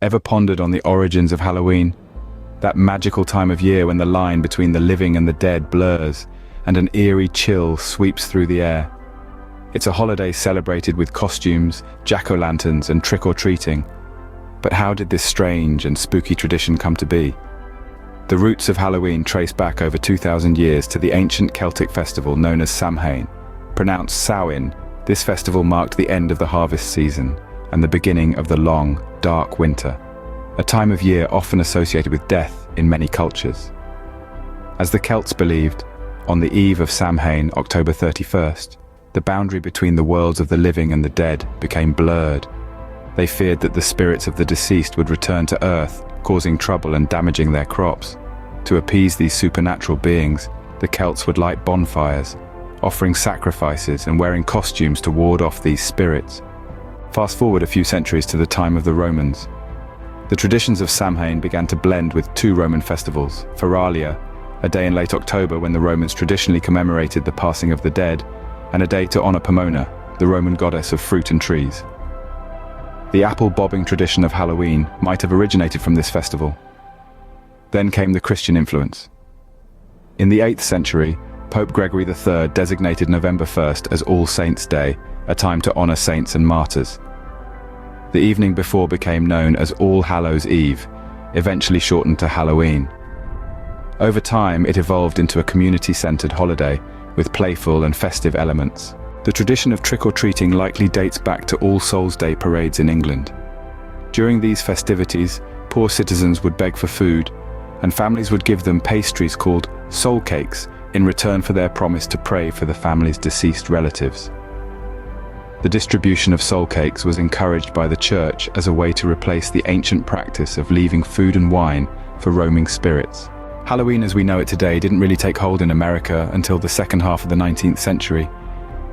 Ever pondered on the origins of Halloween? That magical time of year when the line between the living and the dead blurs, and an eerie chill sweeps through the air. It's a holiday celebrated with costumes, jack-o'-lanterns, and trick-or-treating. But how did this strange and spooky tradition come to be? The roots of Halloween trace back over 2,000 years to the ancient Celtic festival known as Samhain. Pronounced Samhain, this festival marked the end of the harvest season and the beginning of the long, dark winter, a time of year often associated with death in many cultures. As the Celts believed, on the eve of Samhain, October 31st, the boundary between the worlds of the living and the dead became blurred. They feared that the spirits of the deceased would return to Earth, causing trouble and damaging their crops. To appease these supernatural beings, the Celts would light bonfires, offering sacrifices and wearing costumes to ward off these spirits. Fast forward a few centuries to the time of the Romans. The traditions of Samhain began to blend with two Roman festivals, Feralia, a day in late October when the Romans traditionally commemorated the passing of the dead, and a day to honor Pomona, the Roman goddess of fruit and trees. The apple-bobbing tradition of Halloween might have originated from this festival. Then came the Christian influence. In the 8th century, Pope Gregory III designated November 1st as All Saints' Day, a time to honor saints and martyrs. The evening before became known as All Hallows' Eve, eventually shortened to Halloween. Over time, it evolved into a community-centered holiday with playful and festive elements. The tradition of trick-or-treating likely dates back to All Souls' Day parades in England. During these festivities, poor citizens would beg for food, and families would give them pastries called soul cakes in return for their promise to pray for the family's deceased relatives. The distribution of soul cakes was encouraged by the church as a way to replace the ancient practice of leaving food and wine for roaming spirits. Halloween as we know it today didn't really take hold in America until the second half of the 19th century,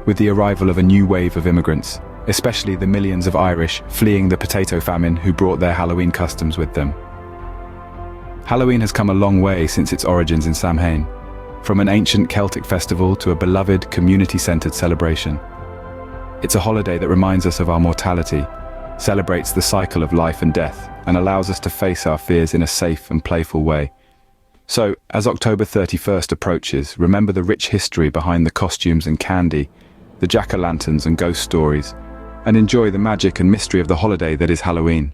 with the arrival of a new wave of immigrants, especially the millions of Irish fleeing the potato famine who brought their Halloween customs with them. Halloween has come a long way since its origins in Samhain, from an ancient Celtic festival to a beloved community-centered celebration. It's a holiday that reminds us of our mortality, celebrates the cycle of life and death, and allows us to face our fears in a safe and playful way. So, as October 31st approaches, remember the rich history behind the costumes and candy, the jack-o'-lanterns and ghost stories, and enjoy the magic and mystery of the holiday that is Halloween.